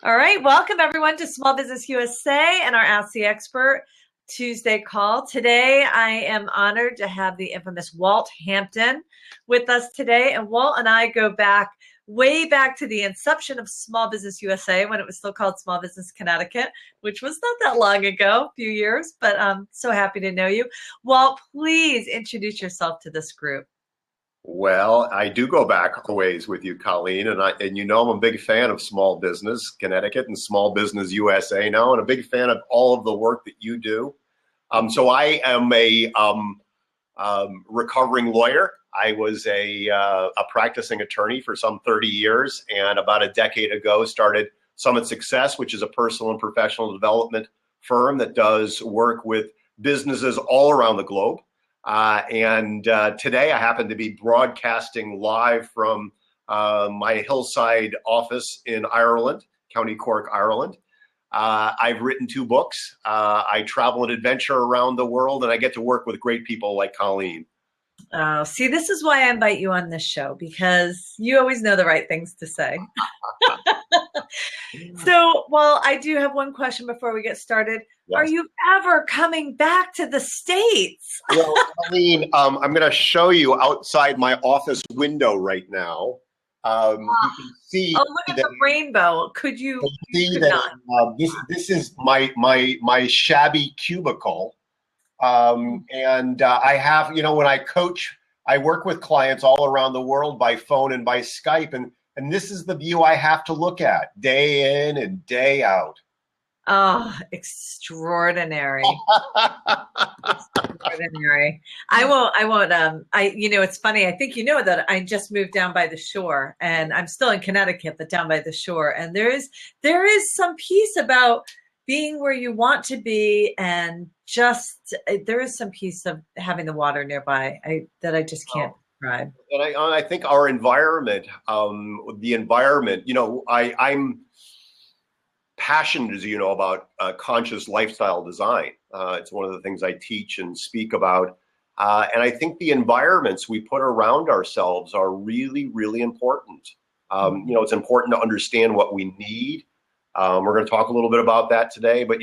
All right, welcome everyone to Small Business USA and our Ask the Expert Tuesday call. Today, I am honored to have the infamous Walt Hampton with us today. And Walt and I go back, way back to the inception of Small Business USA when it was still called Small Business Connecticut, which was not that long ago, a few years, but I'm so happy to know you. Walt, please introduce yourself to this group. Well, I do go back a ways with you, Colleen, and you know I'm a big fan of Small Business Connecticut and Small Business USA now, and a big fan of all of the work that you do. So I am a recovering lawyer. I was a practicing attorney for some 30 years, and about a decade ago started Summit Success, which is a personal and professional development firm that does work with businesses all around the globe. Today I happen to be broadcasting live from my Hillside office in Ireland, County Cork, Ireland. I've written 2 books. I travel and adventure around the world, and I get to work with great people like Colleen. Oh, see, this is why I invite you on this show, because you always know the right things to say. So, well, I do have one question before we get started. Yes. Are you ever coming back to the States? Well, Colleen, I'm going to show you outside my office window right now. You can see. Oh, look at the rainbow. Could you see that? This is my shabby cubicle. I have, when I coach, I work with clients all around the world by phone and by Skype, and this is the view I have to look at day in and day out. Oh, extraordinary. Extraordinary. I won't, it's funny. I think you know that I just moved down by the shore, and I'm still in Connecticut, but down by the shore. And there is some peace about being where you want to be, and just there is some piece of having the water nearby that I just can't describe. And I think our environment, the environment, I'm passionate, as you know, about conscious lifestyle design. It's one of the things I teach and speak about. And I think the environments we put around ourselves are really, really important. It's important to understand what we need. We're going to talk a little bit about that today, but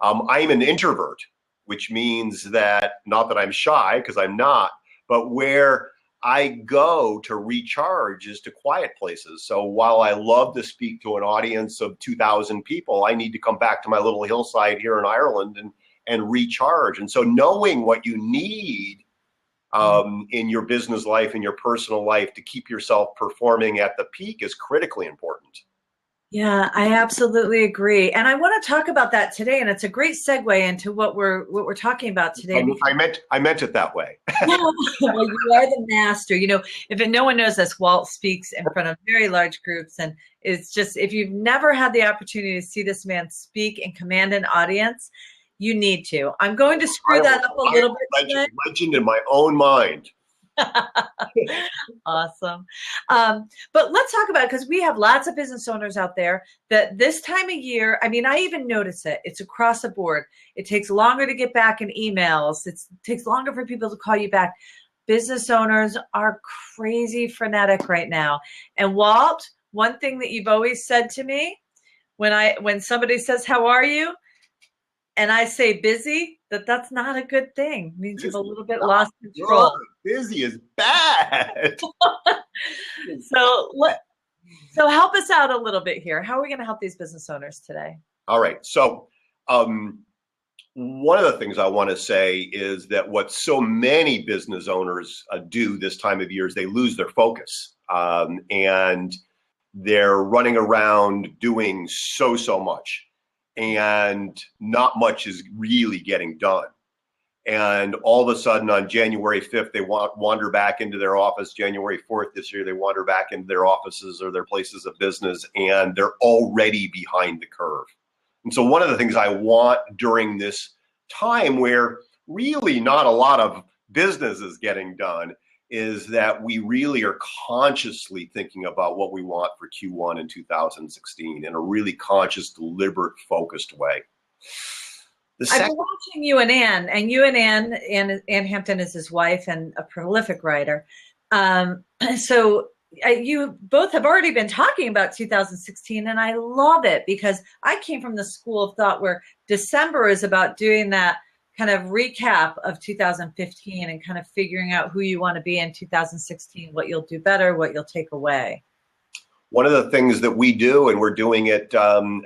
I'm an introvert, which means that, not that I'm shy, because I'm not, but where I go to recharge is to quiet places. So while I love to speak to an audience of 2,000 people, I need to come back to my little hillside here in Ireland and recharge. And so knowing what you need in your business life, in your personal life, to keep yourself performing at the peak is critically important. Yeah, I absolutely agree. And I want to talk about that today. And it's a great segue into what we're talking about today. I meant it that way. Well, you are the master. If no one knows this, Walt speaks in front of very large groups. And it's just, if you've never had the opportunity to see this man speak and command an audience, you need to. I'm going to screw that up a little bit. Legend in my own mind. Awesome. But let's talk about it, because we have lots of business owners out there that this time of year, I even notice it. It's across the board. It takes longer to get back in emails. It takes longer for people to call you back. Business owners are crazy frenetic right now. And Walt, one thing that you've always said to me when somebody says, "How are you?" and I say busy, that's not a good thing. It means you've a little bit lost control. Busy is bad. So help us out a little bit here. How are we going to help these business owners today? All right. So one of the things I want to say is that what so many business owners do this time of year is they lose their focus. And they're running around doing so much. And not much is really getting done. And all of a sudden on January 5th, they wander back into their office. January 4th this year, they wander back into their offices or their places of business, and they're already behind the curve. And so one of the things I want during this time where really not a lot of business is getting done is that we really are consciously thinking about what we want for Q1 in 2016 in a really conscious, deliberate, focused way. I've been watching you and Ann, Ann Hampton is his wife and a prolific writer. So You both have already been talking about 2016, and I love it because I came from the school of thought where December is about doing that kind of recap of 2015 and kind of figuring out who you want to be in 2016, what you'll do better, what you'll take away. One of the things that we do, and we're doing it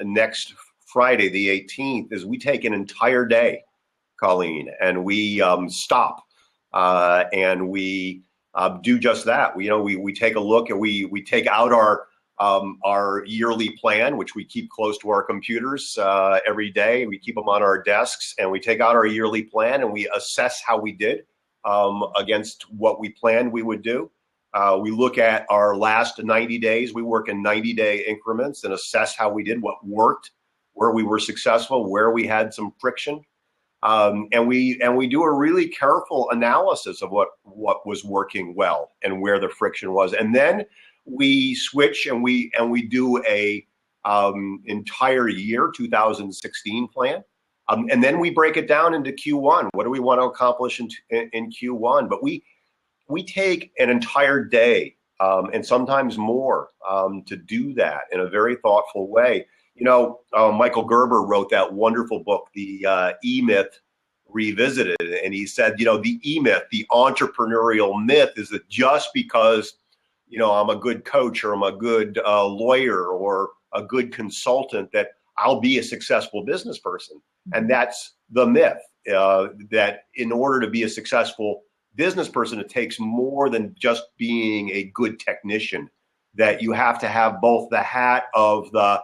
next Friday, the 18th, is we take an entire day, Colleen, and we stop and we do just that. We take a look and we take out our yearly plan, which we keep close to our computers every day. We keep them on our desks, and we take out our yearly plan and we assess how we did against what we planned we would do. We look at our last 90 days. We work in 90-day increments and assess how we did, what worked, where we were successful, where we had some friction. And we do a really careful analysis of what was working well and where the friction was. And then we switch and we do a entire year 2016 plan. And then we break it down into Q1. What do we want to accomplish in Q1? But we take an entire day and sometimes more to do that in a very thoughtful way. Michael Gerber wrote that wonderful book, The E-Myth Revisited. And he said, the E-Myth, the entrepreneurial myth, is that just because, I'm a good coach or I'm a good lawyer or a good consultant, that I'll be a successful business person. And that's the myth, that in order to be a successful business person, it takes more than just being a good technician, that you have to have both the hat of the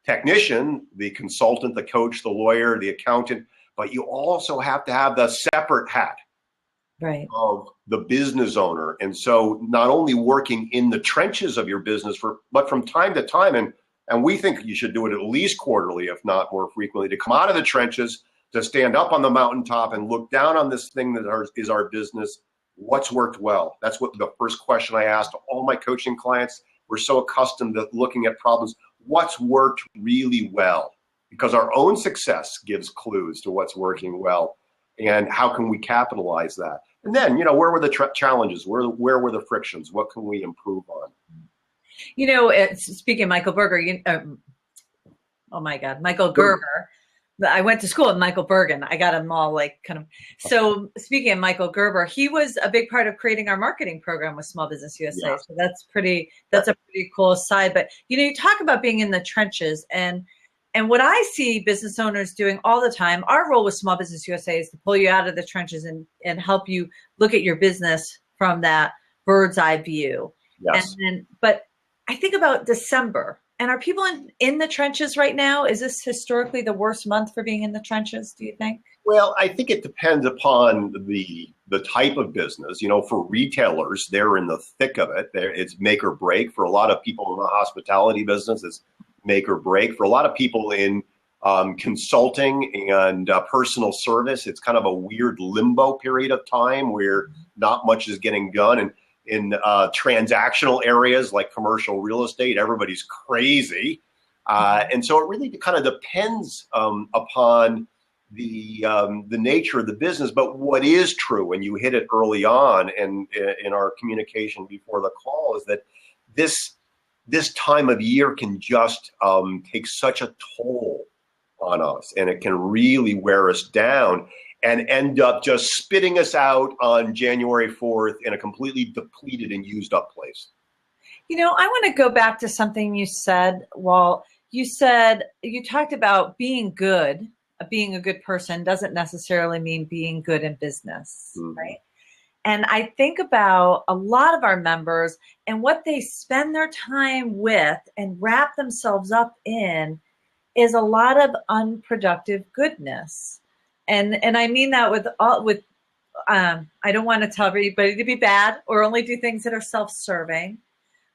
technician, the consultant, the coach, the lawyer, the accountant, but you also have to have the separate hat of the business owner. And so not only working in the trenches of your business, but from time to time, and we think you should do it at least quarterly, if not more frequently, to come out of the trenches, to stand up on the mountaintop and look down on this thing that is our business. What's worked well? That's what the first question I asked all my coaching clients. We're so accustomed to looking at problems. What's worked really well? Because our own success gives clues to what's working well, and how can we capitalize that? And then, where were the challenges? Where were the frictions? What can we improve on? Speaking of Michael Berger, Michael Gerber. I went to school with Michael Bergen. I got them all So speaking of Michael Gerber, he was a big part of creating our marketing program with Small Business USA. Yeah. So that's a pretty cool aside. But, you talk about being in the trenches, and what I see business owners doing all the time, our role with Small Business USA is to pull you out of the trenches and help you look at your business from that bird's eye view. Yes. But I think about December. And are people in the trenches right now? Is this historically the worst month for being in the trenches, do you think? Well, I think it depends upon the type of business. For retailers, they're in the thick of it. It's make or break. For a lot of people in the hospitality business, it's make or break. For a lot of people in consulting and personal service, it's kind of a weird limbo period of time where not much is getting done. And in transactional areas like commercial real estate, everybody's crazy. And so it really kind of depends upon the nature of the business. But what is true, and you hit it early on and in our communication before the call, is that this time of year can just take such a toll on us, and it can really wear us down and end up just spitting us out on January 4th in a completely depleted and used up place. I want to go back to something you said, Walt. You talked about being good, being a good person doesn't necessarily mean being good in business, right? And I think about a lot of our members and what they spend their time with and wrap themselves up in is a lot of unproductive goodness. And I mean that I don't want to tell everybody to be bad or only do things that are self-serving.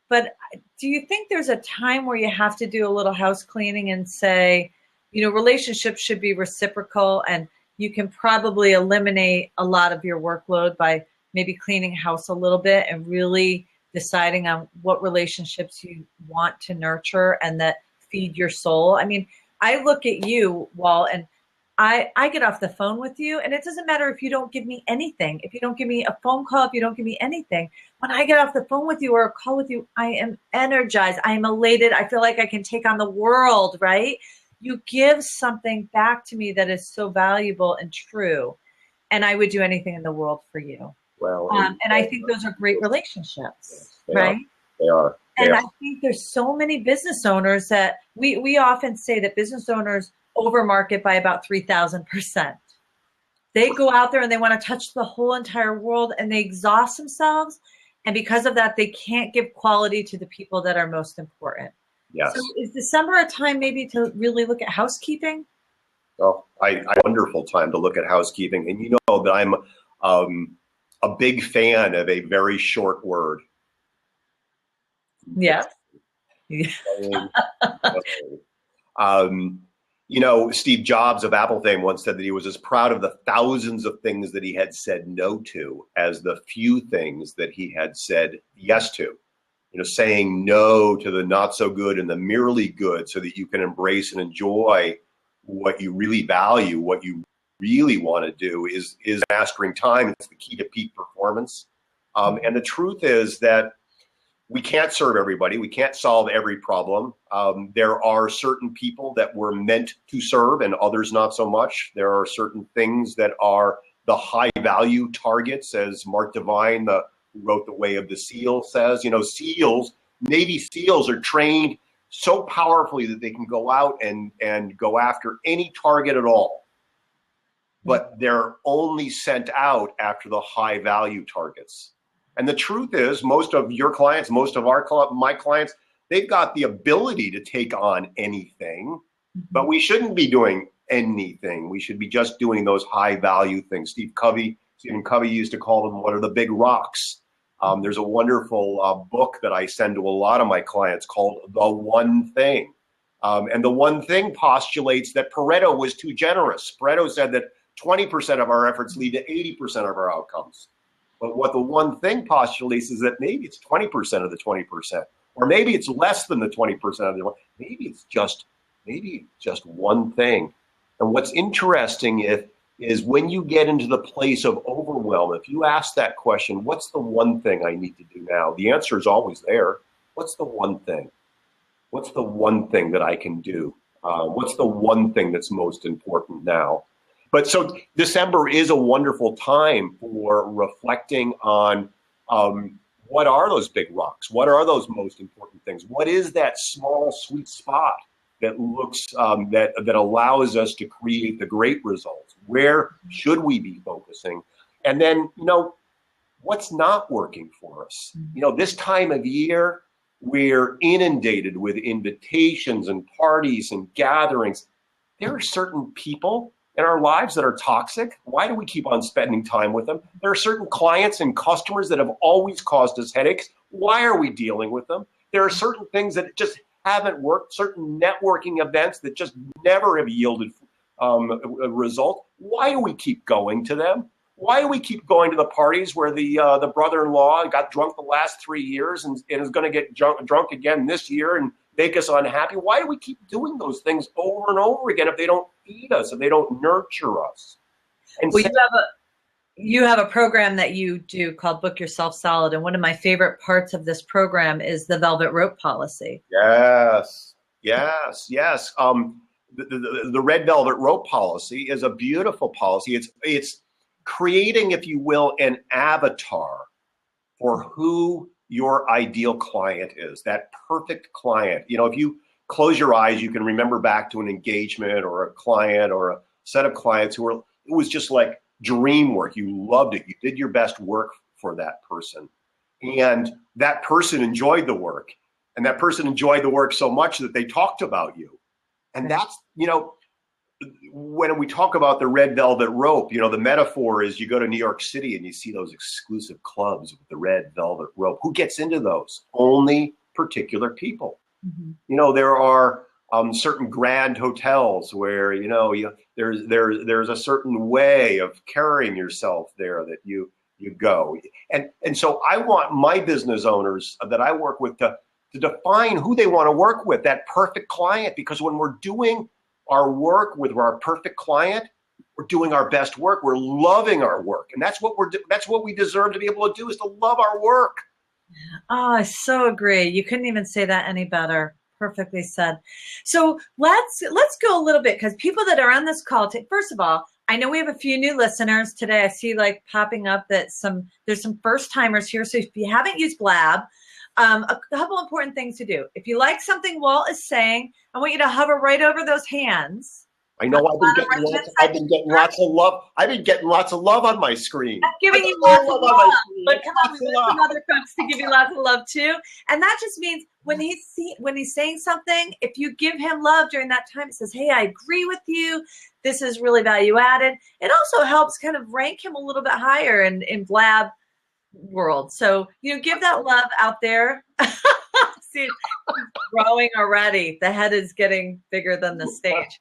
But do you think there's a time where you have to do a little house cleaning and say, relationships should be reciprocal, and you can probably eliminate a lot of your workload by maybe cleaning house a little bit and really deciding on what relationships you want to nurture and that feed your soul? I mean, I look at you, Walt, and I get off the phone with you, and it doesn't matter if you don't give me anything, if you don't give me a phone call, if you don't give me anything. When I get off the phone with you or a call with you, I am energized. I am elated. I feel like I can take on the world, right? You give something back to me that is so valuable and true, and I would do anything in the world for you. Well, And I think those are great relationships, they right? They are. And I think there's so many business owners that we often say that business owners overmarket by about 3,000%. They go out there and they want to touch the whole entire world, and they exhaust themselves. And because of that, they can't give quality to the people that are most important. Yes. So is December a time maybe to really look at housekeeping? Well, a wonderful time to look at housekeeping. And you know that I'm a big fan of a very short word. Yes. You know, Steve Jobs of Apple fame once said that he was as proud of the thousands of things that he had said no to as the few things that he had said yes to. You know, saying no to the not so good and the merely good so that you can embrace and enjoy what you really value, what you really want to do is mastering time. It's the key to peak performance. And the truth is that we can't serve everybody. We can't solve every problem. There are certain people that we're meant to serve and others not so much. There are certain things that are the high value targets, as Mark Devine, who wrote The Way of the Seal, says. You know, SEALs, Navy SEALs are trained so powerfully that they can go out and go after any target at all. But they're only sent out after the high value targets. And the truth is, most of your clients, most of my clients, they've got the ability to take on anything, but we shouldn't be doing anything. We should be just doing those high value things. Stephen Covey used to call them, what are the big rocks? There's a wonderful book that I send to a lot of my clients called The One Thing. And The One Thing postulates that Pareto was too generous. Pareto said that 20% of our efforts lead to 80% of our outcomes. But what The One Thing postulates is that maybe it's 20% of the 20%, or maybe it's less than the 20% of the, maybe it's just one thing. And what's interesting is when you get into the place of overwhelm, if you ask that question, what's the one thing I need to do now? The answer is always there. What's the one thing? What's the one thing that I can do? What's the one thing that's most important now? But so December is a wonderful time for reflecting on what are those big rocks? What are those most important things? What is that small sweet spot that looks that allows us to create the great results? Where should we be focusing? And then, you know, what's not working for us? You know, this time of year, we're inundated with invitations and parties and gatherings. There are certain people in our lives that are toxic. Why do we keep on spending time with them? There are certain clients and customers that have always caused us headaches. Why are we dealing with them? There are certain things that just haven't worked, certain networking events that just never have yielded a result. Why do we keep going to them? Why do we keep going to the parties where the brother-in-law got drunk the last 3 years and is going to get drunk again this year and make us unhappy? Why do we keep doing those things over and over again if they don't feed us, if they don't nurture us? And well, you have a program that you do called Book Yourself Solid, and one of my favorite parts of this program is the velvet rope policy. Yes. The red velvet rope policy is a beautiful policy. It's creating, if you will, an avatar for who your ideal client is, that perfect client. You know, if you close your eyes, you can remember back to an engagement or a client or a set of clients it was just like dream work. You loved it. You did your best work for that person. And that person enjoyed the work. And that person enjoyed the work so much that they talked about you. And that's, you know, when we talk about the red velvet rope, you know, the metaphor is you go to New York City and you see those exclusive clubs with the red velvet rope. Who gets into those? Only particular people. Mm-hmm. You know, there are certain grand hotels where, you know, there's a certain way of carrying yourself there that you go. And so I want my business owners that I work with to define who they want to work with, that perfect client, because when we're doing our work with our perfect client, we're doing our best work. We're loving our work. And that's what we deserve to be able to do, is to love our work. Oh, I so agree. You couldn't even say that any better. Perfectly said. So let's go a little bit, because people that are on this call, first of all, I know we have a few new listeners today. I see like popping up that there's some first timers here. So if you haven't used Blab, a couple important things to do. If you like something Walt is saying, I want you to hover right over those hands. I know I've been getting lots of love. I've been getting lots of love on my screen. I'm giving you lots of love, but come on, we want some other folks to give you lots of love too. And that just means when he's saying something, if you give him love during that time, it says, hey, I agree with you. This is really value added. It also helps kind of rank him a little bit higher in Blab world. So, give that love out there. See, it's growing already. The head is getting bigger than the stage.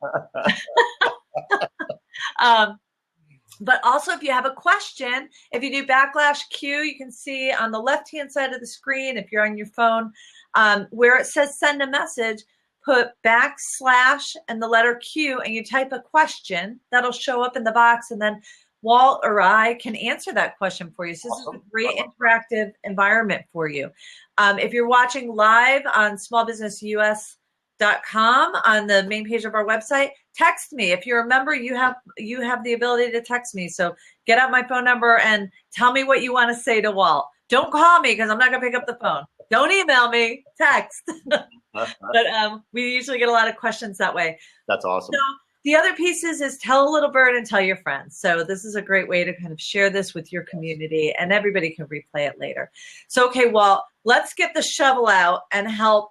But also, if you have a question, if you do /Q, you can see on the left-hand side of the screen, if you're on your phone, where it says send a message, put / and the letter Q, and you type a question. That'll show up in the box, and then Walt or I can answer that question for you. So this is a great interactive environment for you. If you're watching live on smallbusinessus.com on the main page of our website, text me. If you're a member, you have the ability to text me. So get out my phone number and tell me what you want to say to Walt. Don't call me, because I'm not going to pick up the phone. Don't email me, text. But we usually get a lot of questions that way. That's awesome. So the other piece is tell a little bird and tell your friends. So this is a great way to kind of share this with your community, and everybody can replay it later. So, okay, Walt, let's get the shovel out and help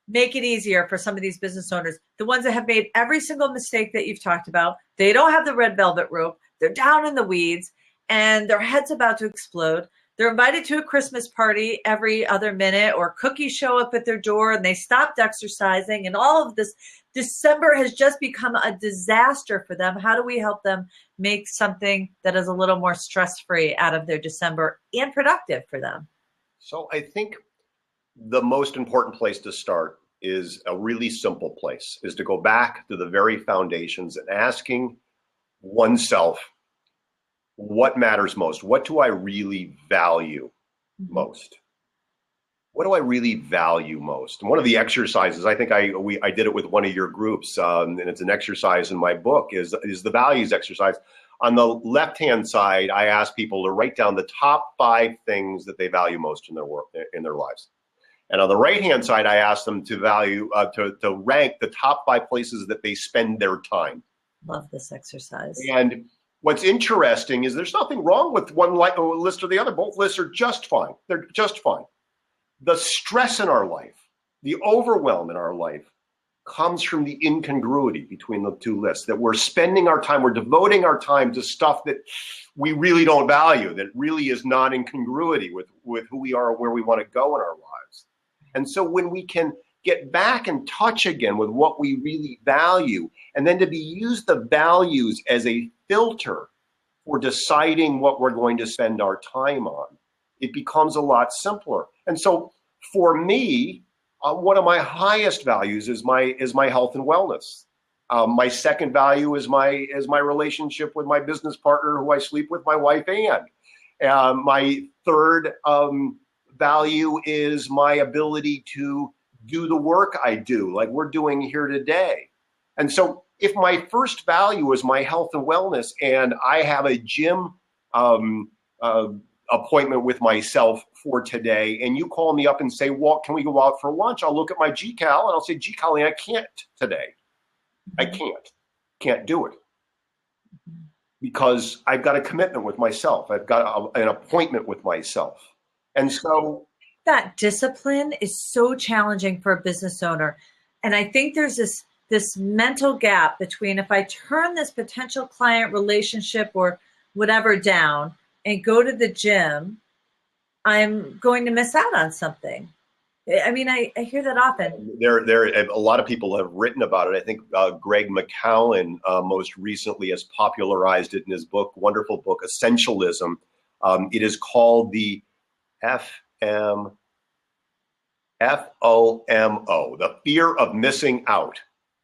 make it easier for some of these business owners, the ones that have made every single mistake that you've talked about. They don't have the red velvet rope. They're down in the weeds, and their head's about to explode. They're invited to a Christmas party every other minute, or cookies show up at their door and they stopped exercising, and all of this. December has just become a disaster for them. How do we help them make something that is a little more stress-free out of their December and productive for them? So I think the most important place to start is a really simple place, is to go back to the very foundations and asking oneself, what matters most? What do I really value most? What do I really value most? And one of the exercises, I think I did it with one of your groups, and it's an exercise in my book, is the values exercise. On the left-hand side, I ask people to write down the top 5 things that they value most in their work, in their lives. And on the right-hand side, I ask them to to rank the top 5 places that they spend their time. Love this exercise. And what's interesting is there's nothing wrong with one list or the other. Both lists are just fine. They're just fine. The stress in our life, the overwhelm in our life, comes from the incongruity between the two lists, that we're spending our time, we're devoting our time to stuff that we really don't value, that really is not in congruity with who we are and where we want to go in our lives. And so when we can get back in touch again with what we really value, and then to use the values as a filter for deciding what we're going to spend our time on, it becomes a lot simpler. And so for me, one of my highest values is my health and wellness. My second value is my relationship with my business partner, who I sleep with, my wife Ann. My third value is my ability to do the work I do, like we're doing here today. And so if my first value is my health and wellness, and I have a gym appointment with myself for today, and you call me up and say, Walt, can we go out for lunch? I'll look at my GCal and I'll say, gee, Colleen, I can't today. I can't do it, because I've got a commitment with myself. I've got an appointment with myself. And so that discipline is so challenging for a business owner. And I think there's this mental gap between, if I turn this potential client relationship or whatever down and go to the gym, I'm going to miss out on something. I mean, I hear that often. There, a lot of people have written about it. I think Greg McCowan most recently has popularized it in his book, wonderful book, Essentialism. It is called the FOMO, the fear of missing out.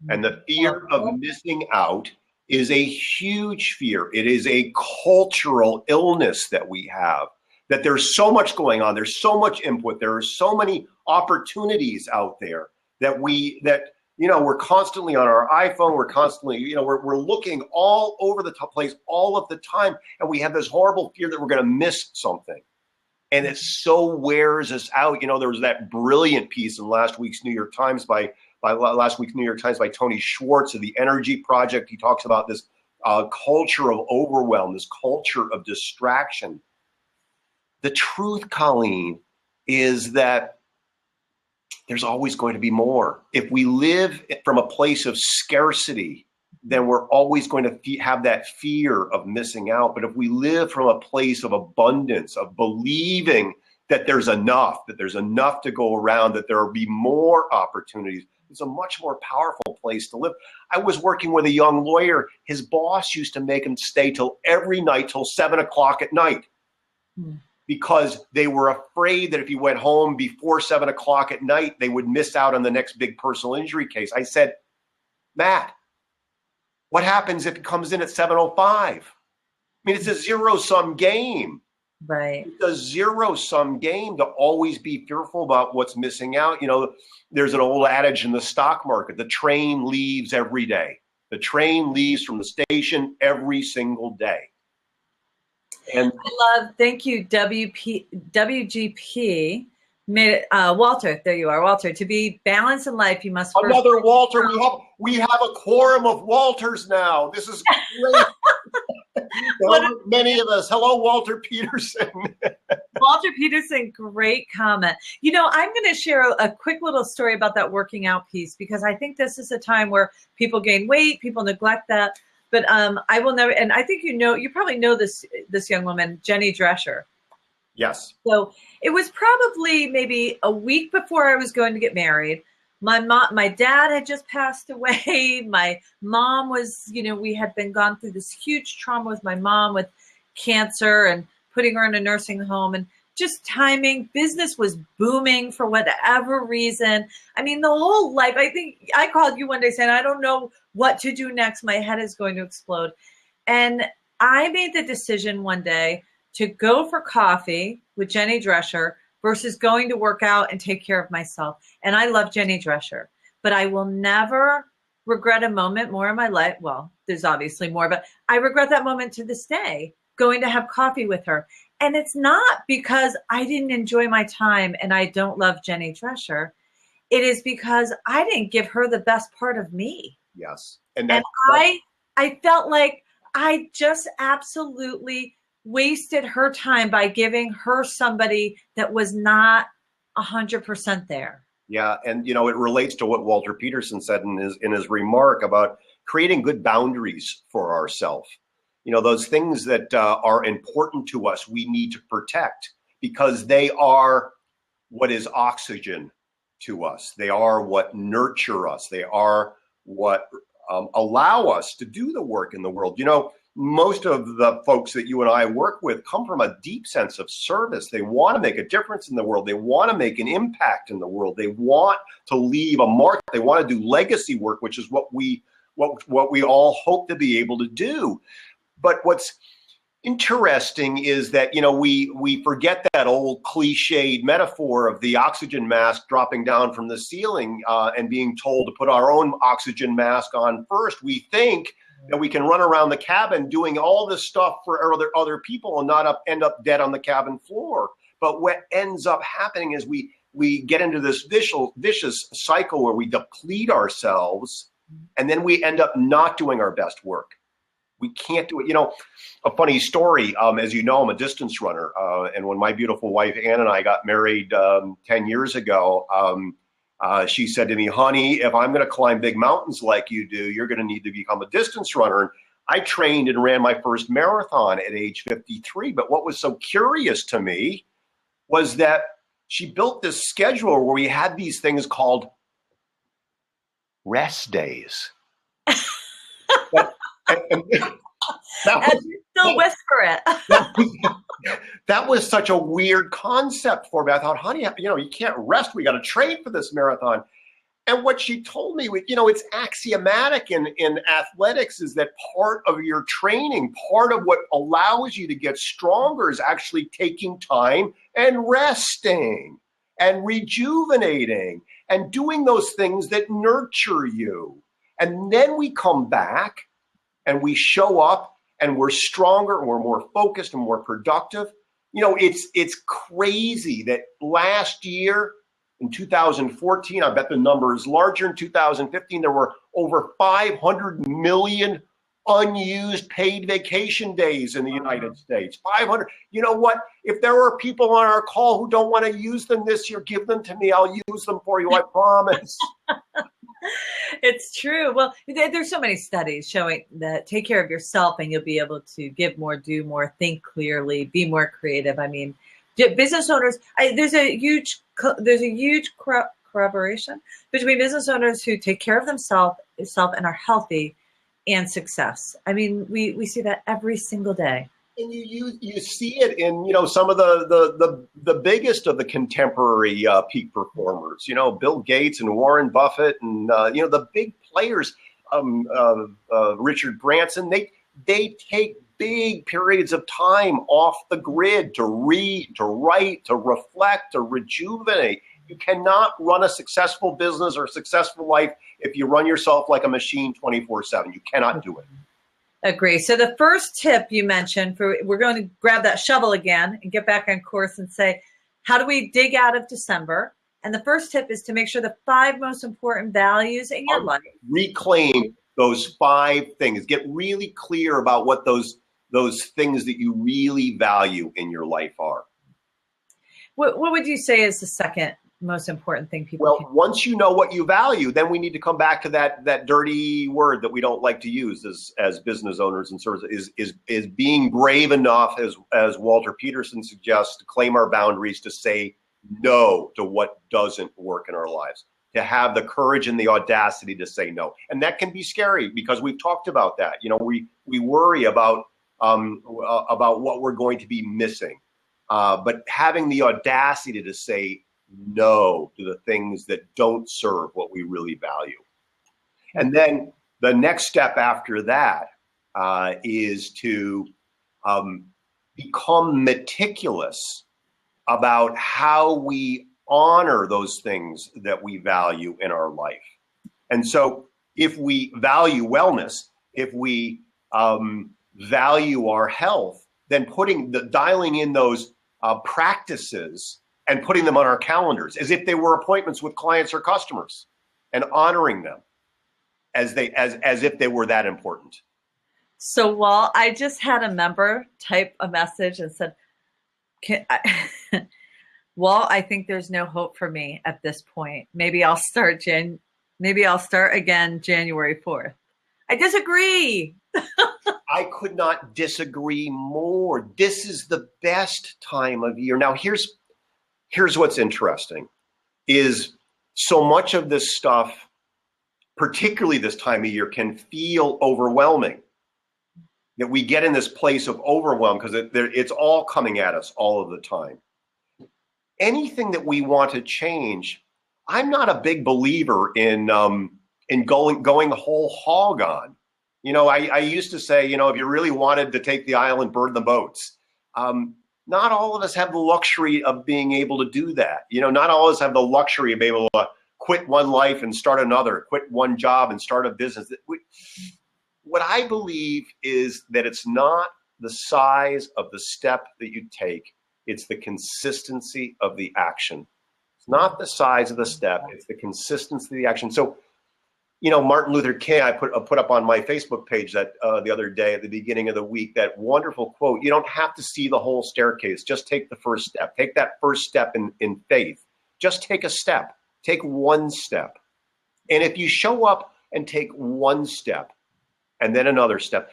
And the fear of missing out is a huge fear. It is a cultural illness that we have, that there's so much going on. There's so much input. There are so many opportunities out there that we're constantly on our iPhone. We're constantly, we're looking all over the place all of the time. And we have this horrible fear that we're going to miss something. And it so wears us out. There was that brilliant piece in last week's New York Times by Tony Schwartz of the Energy Project. He talks about this culture of overwhelm, this culture of distraction. The truth, Colleen, is that there's always going to be more. If we live from a place of scarcity, then we're always going to have that fear of missing out. But if we live from a place of abundance, of believing that there's enough to go around, that there will be more opportunities, it's a much more powerful place to live. I was working with a young lawyer. His boss used to make him stay every night till 7 o'clock at night. Because they were afraid that if he went home before 7 o'clock at night, they would miss out on the next big personal injury case. I said, Matt, what happens if it comes in at 7:05? I mean, it's a zero-sum game. Right. It's a zero-sum game to always be fearful about what's missing out. There's an old adage in the stock market: the train leaves every day. The train leaves from the station every single day. And thank you, WGP. Made it, Walter, there you are, Walter. To be balanced in life, you must another Walter. We have a quorum of Walters now. This is great. Many of us. Hello, Walter Peterson. Walter Peterson, great comment. I'm going to share a quick little story about that working out piece, because I think this is a time where people gain weight, people neglect that. But I will never, and I think you probably know this young woman, Jenny Drescher. Yes. So it was probably maybe a week before I was going to get married. My dad had just passed away. My mom was, we had gone through this huge trauma with my mom with cancer and putting her in a nursing home, and just timing. Business was booming for whatever reason. I mean, the whole life. I think I called you one day saying, I don't know what to do next. My head is going to explode. And I made the decision one day to go for coffee with Jenny Drescher versus going to work out and take care of myself. And I love Jenny Drescher, but I will never regret a moment more in my life. Well, there's obviously more, but I regret that moment to this day, going to have coffee with her. And it's not because I didn't enjoy my time and I don't love Jenny Drescher. It is because I didn't give her the best part of me. Yes. And I felt like I just absolutely wasted her time by giving her somebody that was not 100% there. Yeah. And, it relates to what Walter Peterson said in his remark about creating good boundaries for ourselves. Those things that are important to us, we need to protect, because they are what is oxygen to us. They are what nurture us. They are what allow us to do the work in the world. Most of the folks that you and I work with come from a deep sense of service. They want to make a difference in the world. They want to make an impact in the world. They want to leave a mark. They want to do legacy work, which is what we all hope to be able to do. But what's interesting is that, we forget that old cliched metaphor of the oxygen mask dropping down from the ceiling and being told to put our own oxygen mask on first. We think that we can run around the cabin doing all this stuff for other people and not end up dead on the cabin floor. But what ends up happening is we get into this vicious cycle where we deplete ourselves, and then we end up not doing our best work. We can't do it. A funny story, as you know, I'm a distance runner. And when my beautiful wife, Ann, and I got married 10 years ago, she said to me, honey, if I'm going to climb big mountains like you do, you're going to need to become a distance runner. And I trained and ran my first marathon at age 53. But what was so curious to me was that she built this schedule where we had these things called rest days. And you still whisper it. That was such a weird concept for me. I thought, honey, you can't rest. We got to train for this marathon. And what she told me, it's axiomatic in athletics, is that part of your training, part of what allows you to get stronger is actually taking time and resting and rejuvenating and doing those things that nurture you. And then we come back and we show up and we're stronger and we're more focused and more productive. It's crazy that last year, in 2014, I bet the number is larger. In 2015, there were over 500 million unused paid vacation days in the United States. 500. You know what? If there are people on our call who don't want to use them this year, give them to me. I'll use them for you. I promise. It's true. Well, there's so many studies showing that take care of yourself and you'll be able to give more, do more, think clearly, be more creative. I mean, business owners, there's a huge corroboration between business owners who take care of themselves and are healthy and success. I mean, we see that every single day. And you see it in some of the biggest of the contemporary peak performers. Bill Gates and Warren Buffett and the big players, Richard Branson. They take big periods of time off the grid to read, to write, to reflect, to rejuvenate. You cannot run a successful business or a successful life if you run yourself like a machine 24/7. You cannot do it. Agree. So the first tip you mentioned, we're going to grab that shovel again and get back on course and say, how do we dig out of December? And the first tip is to make sure the 5 most important values in your life. Reclaim those 5 things. Get really clear about what those things that you really value in your life are. What would you say is the second most important thing people once you know what you value, then we need to come back to that dirty word that we don't like to use as business owners and services is being brave enough, as Walter Peterson suggests, to claim our boundaries, to say no to what doesn't work in our lives, to have the courage and the audacity to say no. And that can be scary because we've talked about that. We worry about what we're going to be missing, but having the audacity to say no to the things that don't serve what we really value. And then the next step after that is to become meticulous about how we honor those things that we value in our life. And so if we value wellness, if we value our health, then dialing in those practices and putting them on our calendars as if they were appointments with clients or customers, and honoring them as if they were that important. So, Walt, I just had a member type a message and said, Walt, I think there's no hope for me at this point. Maybe I'll start again January 4th. I disagree. I could not disagree more. This is the best time of year. Now, here's what's interesting is so much of this stuff, particularly this time of year, can feel overwhelming. That we get in this place of overwhelm because it's all coming at us all of the time. Anything that we want to change, I'm not a big believer in going the whole hog on. I used to say, if you really wanted to take the island, burn the boats. Not all of us have the luxury of being able to do that. Not all of us have the luxury of being able to quit one life and start another, quit one job and start a business. What I believe is that it's not the size of the step that you take, it's the consistency of the action. It's not the size of the step, it's the consistency of the action. So, Martin Luther King, I put up on my Facebook page that the other day at the beginning of the week, that wonderful quote, you don't have to see the whole staircase, just take the first step. Take that first step in faith. Just take a step. Take one step. And if you show up and take one step, and then another step.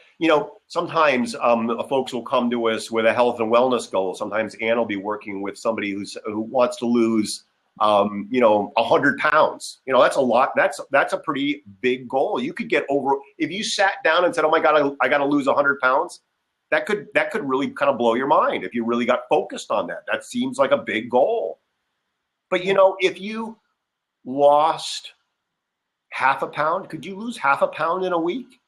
Sometimes folks will come to us with a health and wellness goal. Sometimes Ann will be working with somebody who wants to lose, 100 pounds. That's a lot. That's a pretty big goal. You could get over if you sat down and said, "Oh my God, I got to lose 100 pounds." That could really kind of blow your mind if you really got focused on that. That seems like a big goal. But if you lost half a pound? Could you lose half a pound in a week?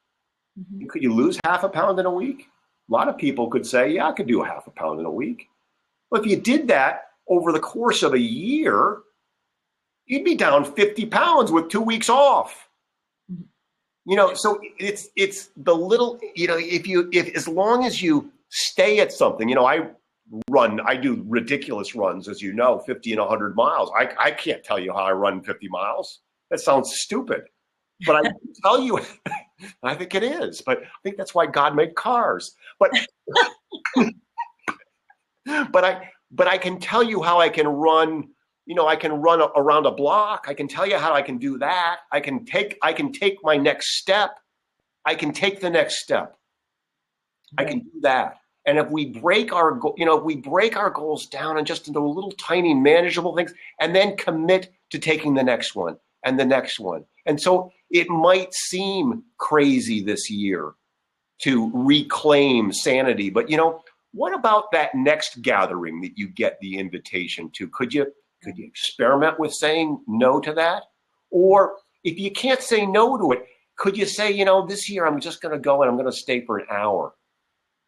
Mm-hmm. Could you lose half a pound in a week? A lot of people could say, yeah, I could do a half a pound in a week. But if you did that over the course of a year, you'd be down 50 pounds with 2 weeks off. Mm-hmm. So it's the little, if as long as you stay at something, I do ridiculous runs, as you know, 50 and 100 miles. I can't tell you how I run 50 miles. That sounds stupid, but I can tell you, I think it is, but I think that's why God made cars. But but I can tell you how I can run. I can run around a block. I can tell you how I can do that. I can take my next step. I can take the next step. Right. I can do that. And if we break our goals down and just into little tiny manageable things, and then commit to taking the next one and the next one. And so it might seem crazy this year to reclaim sanity, but what about that next gathering that you get the invitation to? Could you experiment with saying no to that? Or if you can't say no to it, could you say, this year I'm just going to go and I'm going to stay for an hour.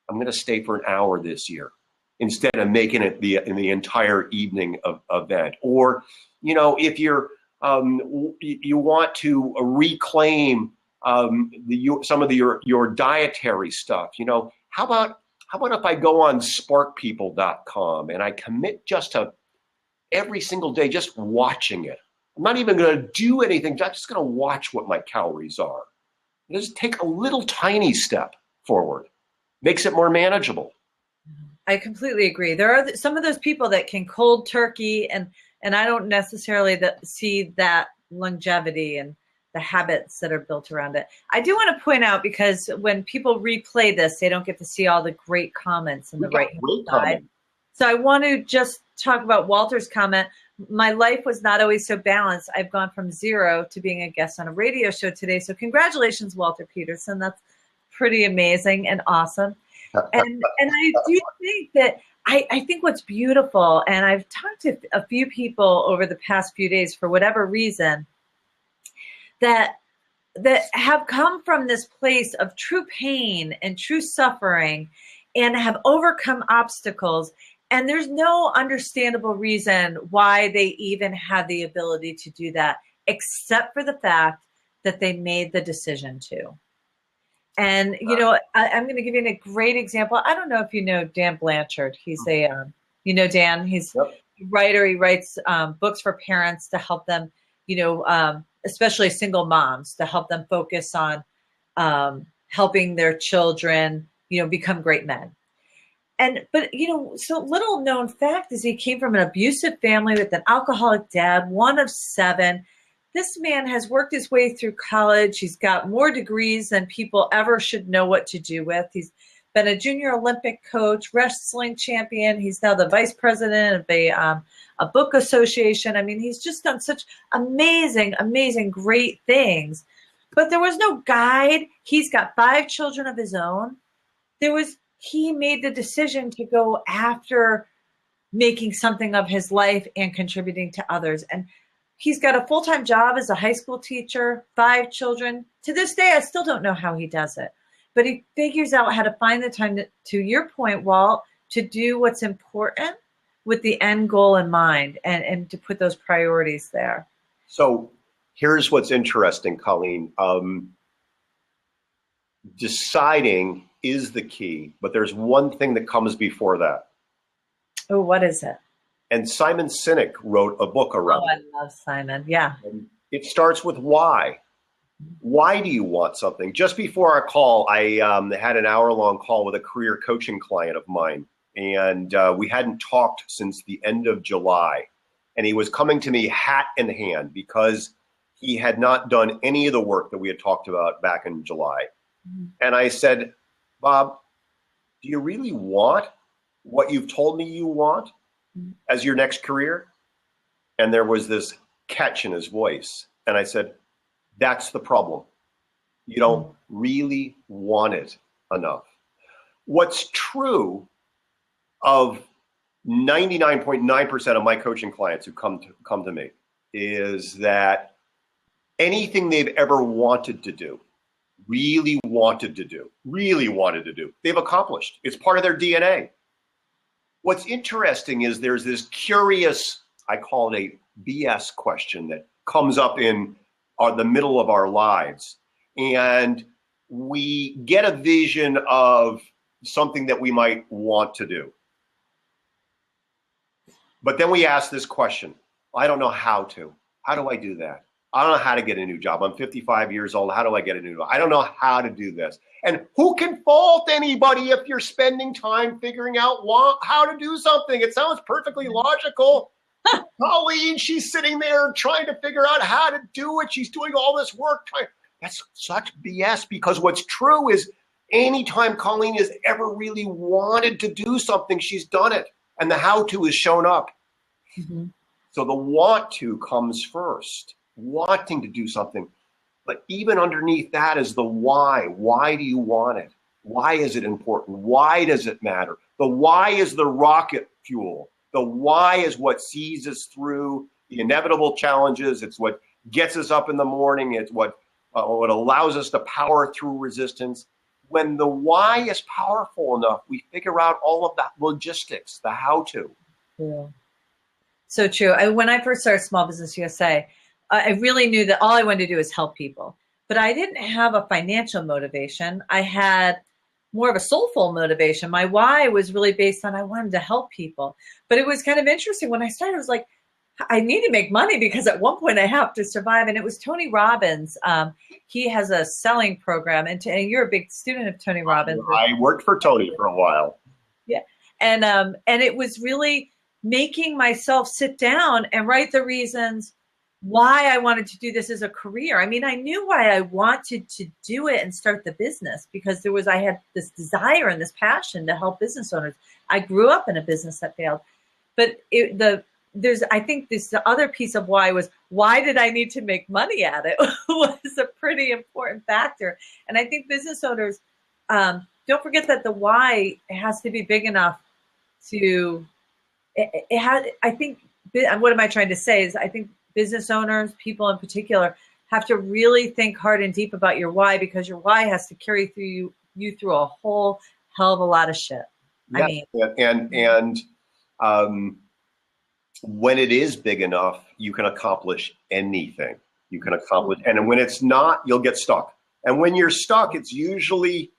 I'm going to stay for an hour this year instead of making it the entire evening of event. Or, if you're you want to reclaim some of your dietary stuff, how about if I go on sparkpeople.com and I commit just to every single day just watching it. I'm not even going to do anything. I'm just going to watch what my calories are. Just take a little tiny step forward. Makes it more manageable. I completely agree. There are some of those people that can cold turkey, and I don't necessarily see that longevity and the habits that are built around it. I do want to point out, because when people replay this, they don't get to see all the great comments in the right-hand side. So I want to just talk about Walter's comment. My life was not always so balanced. I've gone from 0 to being a guest on a radio show today. So congratulations, Walter Peterson. That's pretty amazing and awesome. And I do think that I think what's beautiful, and I've talked to a few people over the past few days for whatever reason, that have come from this place of true pain and true suffering and have overcome obstacles. And there's no understandable reason why they even had the ability to do that, except for the fact that they made the decision to. And, I'm going to give you a great example. I don't know if you know Dan Blanchard. He's Dan. He's a writer. He writes books for parents to help them, especially single moms, to help them focus on helping their children, become great men. But so little known fact is he came from an abusive family with an alcoholic dad, one of 7. This man has worked his way through college. He's got more degrees than people ever should know what to do with. He's been a junior Olympic coach, wrestling champion. He's now the vice president of a book association. I mean, he's just done such amazing, amazing, great things. But there was no guide. He's got 5 children of his own. He made the decision to go after making something of his life and contributing to others. And he's got a full-time job as a high school teacher, 5 children. To this day, I still don't know how he does it. But he figures out how to find the time to your point, Walt, to do what's important with the end goal in mind and to put those priorities there. So here's what's interesting, Colleen. Deciding is the key, but there's one thing that comes before that. Oh, what is it? And Simon Sinek wrote a book around it. I love Simon. Yeah. And it starts with why. Why do you want something? Just before our call, I had an hour-long call with a career coaching client of mine, and we hadn't talked since the end of July. And he was coming to me hat in hand because he had not done any of the work that we had talked about back in July. Mm-hmm. And I said, Bob, do you really want what you've told me you want as your next career? And there was this catch in his voice. And I said, that's the problem. You don't really want it enough. What's true of 99.9% of my coaching clients who come to me is that anything they've ever wanted to do, really wanted to do, they've accomplished. It's part of their DNA. What's interesting is there's this curious, I call it a BS question that comes up in the middle of our lives. And we get a vision of something that we might want to do. But then we ask this question, I don't know how to. How do I do that? I don't know how to get a new job. I'm 55 years old. How do I get a new job? I don't know how to do this. And who can fault anybody if you're spending time figuring out how to do something? It sounds perfectly logical. Colleen, she's sitting there trying to figure out how to do it. She's doing all this work. That's such BS, because what's true is anytime Colleen has ever really wanted to do something, she's done it. And the how-to has shown up. Mm-hmm. So the want to comes first, wanting to do something. But even underneath that is the why. Why do you want it? Why is it important? Why does it matter? The why is the rocket fuel. The why is what sees us through the inevitable challenges. It's what gets us up in the morning. It's what allows us to power through resistance. When the why is powerful enough, we figure out all of that logistics, the how-to. Yeah. So true. When I first started Small Business USA, I really knew that all I wanted to do is help people. But I didn't have a financial motivation. I had more of a soulful motivation. My why was really based on I wanted to help people. But it was kind of interesting. When I started, I was like, I need to make money because at one point I have to survive. And it was Tony Robbins. He has a selling program. And you're a big student of Tony Robbins. I worked for Tony for a while. Yeah. And it was really making myself sit down and write the reasons why I wanted to do this as a career. I mean, I knew why I wanted to do it and start the business because I had this desire and this passion to help business owners. I grew up in a business that failed, but I think the other piece of why was, why did I need to make money at it was a pretty important factor. And I think business owners, don't forget that the why has to be big enough to, what am I trying to say is I think business owners, people in particular, have to really think hard and deep about your why, because your why has to carry you through a whole hell of a lot of shit. Yeah. I mean, and when it is big enough, you can accomplish anything. You can accomplish, and when it's not, you'll get stuck. And when you're stuck, it's usually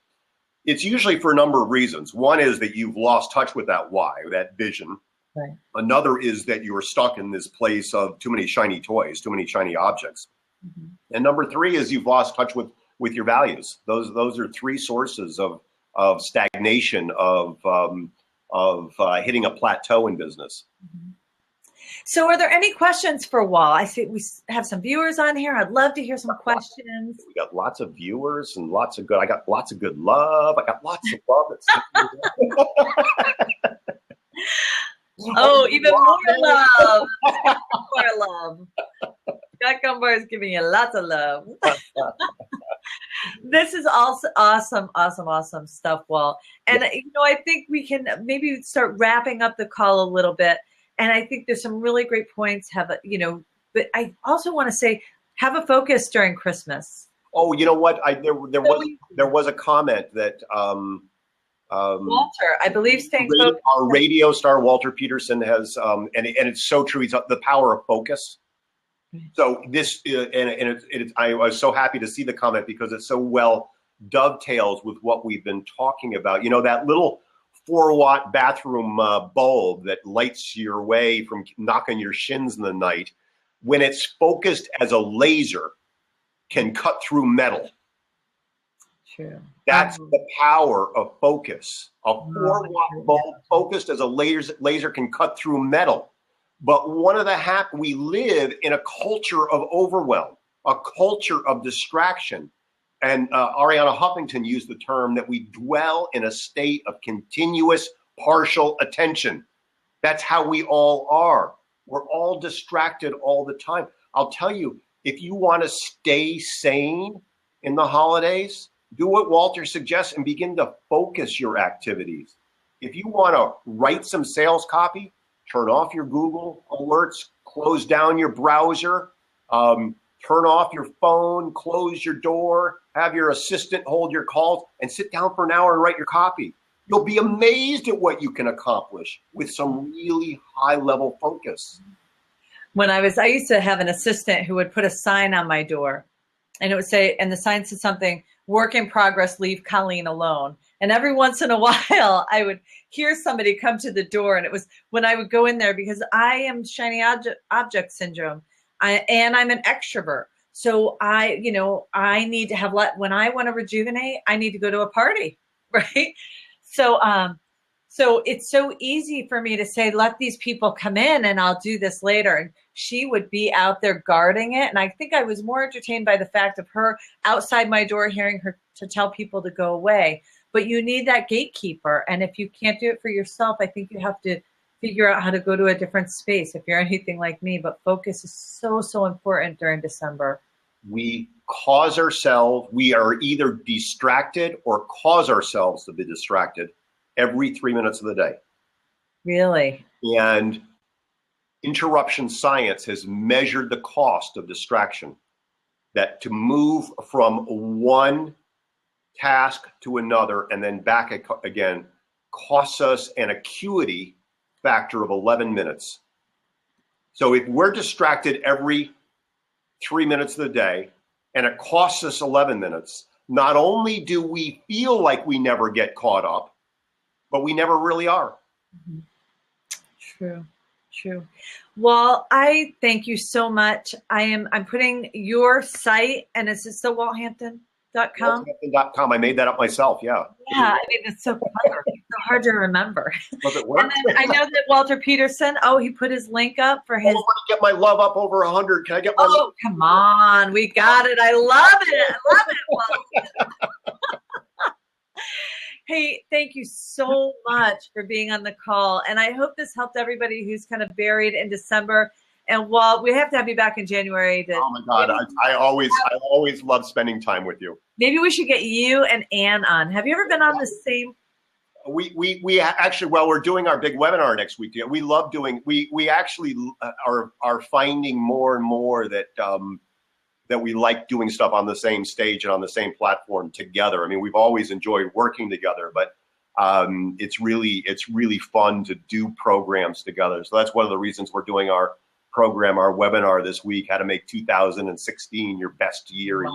for a number of reasons. One is that you've lost touch with that why, that vision. Right. Another is that you're stuck in this place of too many shiny toys, too many shiny objects. Mm-hmm. And number three is you've lost touch with your values. Those are three sources of stagnation, of hitting a plateau in business. Mm-hmm. So are there any questions for Walt? I see we have some viewers on here. I'd love to hear some questions. We got lots of viewers and I got lots of good love. I got lots of love. Oh, even more love. More love. Scott Gumbar is giving you lots of love. This is also awesome stuff, Walt. And, I think we can maybe start wrapping up the call a little bit. And I think there's some really great points. But I also want to say, have a focus during Christmas. Oh, you know what? There was a comment that Walter, I believe, our radio star Walter Peterson has, and it's so true. He's the power of focus. So this, I was so happy to see the comment because it so well dovetails with what we've been talking about. That little 4-watt bathroom bulb that lights your way from knocking your shins in the night, when it's focused as a laser, can cut through metal. True. That's the power of focus. A 4-watt bulb focused as a laser can cut through metal. But we live in a culture of overwhelm, a culture of distraction. And Arianna Huffington used the term that we dwell in a state of continuous partial attention. That's how we all are. We're all distracted all the time. I'll tell you, if you want to stay sane in the holidays, do what Walter suggests and begin to focus your activities. If you want to write some sales copy, turn off your Google alerts, close down your browser, turn off your phone, close your door, have your assistant hold your calls, and sit down for an hour and write your copy. You'll be amazed at what you can accomplish with some really high-level focus. I used to have an assistant who would put a sign on my door, and it would say, and the sign said something, "Work in progress, leave Colleen alone." And every once in a while, I would hear somebody come to the door, and it was when I would go in there, because I am shiny object syndrome, and I'm an extrovert. So I need to have when I want to rejuvenate, I need to go to a party, right? So it's so easy for me to say, let these people come in and I'll do this later. And she would be out there guarding it. And I think I was more entertained by the fact of her outside my door, hearing her to tell people to go away. But you need that gatekeeper. And if you can't do it for yourself, I think you have to figure out how to go to a different space if you're anything like me. But focus is so, so important during December. We are either distracted or cause ourselves to be distracted every 3 minutes of the day. Really? And interruption science has measured the cost of distraction, that to move from one task to another and then back again costs us an acuity factor of 11 minutes. So if we're distracted every 3 minutes of the day and it costs us 11 minutes, not only do we feel like we never get caught up, but we never really are. True. Well, I thank you so much. I'm putting your site, and it's just the WaltHampton.com. WaltHampton.com. I made that up myself. Yeah. Yeah, I mean, it's so clever. It's so hard to remember. Does it work? And then I know that Walter Peterson, he put his link up for his. I want to get my love up over 100. Can I get my Oh, come on. We got it. I love it, Walter. Hey, thank you so much for being on the call. And I hope this helped everybody who's kind of buried in December. And Walt, we have to have you back in January. Oh my God, I always love spending time with you. Maybe we should get you and Ann on. Have you ever been on the same? We actually, we're doing our big webinar next week. We love doing. We actually are finding more and more that we like doing stuff on the same stage and on the same platform together. I mean, we've always enjoyed working together, but it's really fun to do programs together. So that's one of the reasons we're doing our program, our webinar this week, how to make 2016 your best year.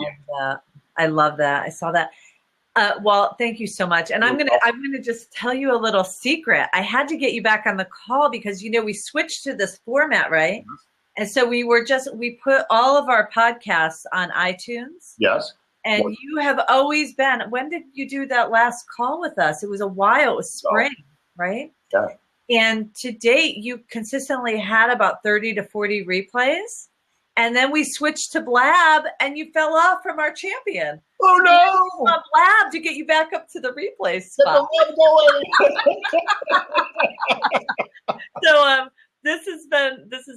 I love that. I saw that. Walt, thank you so much. And I'm gonna just tell you a little secret. I had to get you back on the call because we switched to this format, right? Mm-hmm. And so we put all of our podcasts on iTunes. Yes. And you have always been. When did you do that last call with us? It was a while. It was spring, right? Yeah. And to date, you consistently had about 30 to 40 replays. And then we switched to Blab, and you fell off from our champion. Oh no! Blab to get you back up to the replay spot. So this has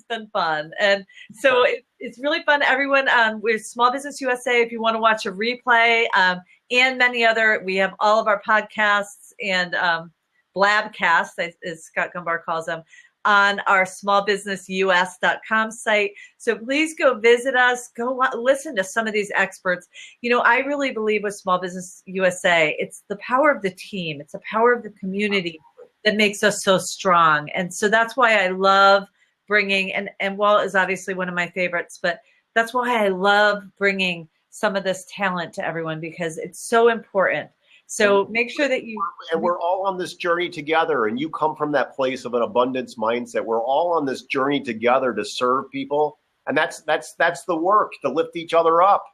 been fun, and so it's really fun. Everyone, we're Small Business USA. If you want to watch a replay, and many other, we have all of our podcasts and Blabcasts, as Scott Gumbar calls them, on our smallbusinessus.com site. So please go visit us, go listen to some of these experts. I really believe with Small Business USA, it's the power of the team. It's the power of the community that makes us so strong. And so that's why I love bringing, and Walt is obviously one of my favorites, but that's why I love bringing some of this talent to everyone, because it's so important. So make sure that we're all on this journey together, and you come from that place of an abundance mindset. We're all on this journey together to serve people. And that's the work, to lift each other up.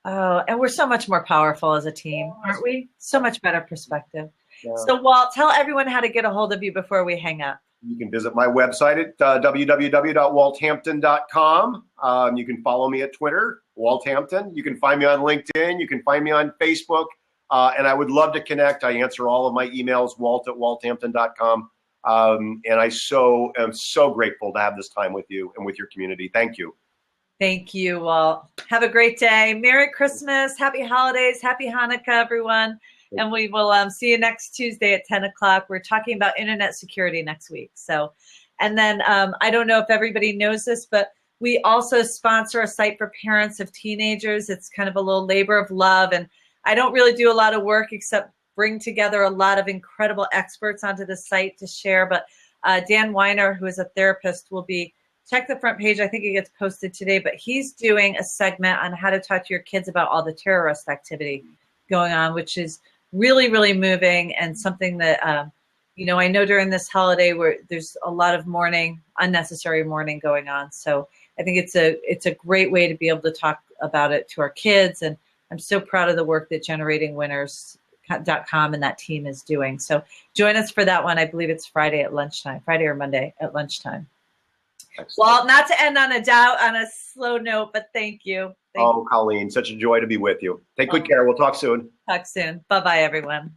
Oh, and we're so much more powerful as a team, aren't we? So much better perspective. Yeah. So Walt, tell everyone how to get a hold of you before we hang up. You can visit my website at www.walthampton.com. You can follow me at Twitter, Walt Hampton. You can find me on LinkedIn. You can find me on Facebook. And I would love to connect. I answer all of my emails, walt@walthampton.com. And I am so grateful to have this time with you and with your community. Thank you. Thank you, Walt. Have a great day. Merry Christmas. Happy holidays. Happy Hanukkah, everyone. And we will see you next Tuesday at 10 o'clock. We're talking about internet security next week. So, and then I don't know if everybody knows this, but We also sponsor a site for parents of teenagers. It's kind of a little labor of love. And I don't really do a lot of work except bring together a lot of incredible experts onto the site to share. But Dan Weiner, who is a therapist, will be, check the front page. I think it gets posted today, but he's doing a segment on how to talk to your kids about all the terrorist activity going on, which is really, really moving and something that, you know, I know during this holiday where there's a lot of mourning, unnecessary mourning going on. So I think it's a great way to be able to talk about it to our kids. And I'm so proud of the work that GeneratingWinners.com and that team is doing. So join us for that one. I believe it's Friday at lunchtime, Friday or Monday at lunchtime. Excellent. Well, not to end on a slow note, but thank you. Colleen, such a joy to be with you. Take good care. We'll talk soon. Talk soon. Bye-bye, everyone.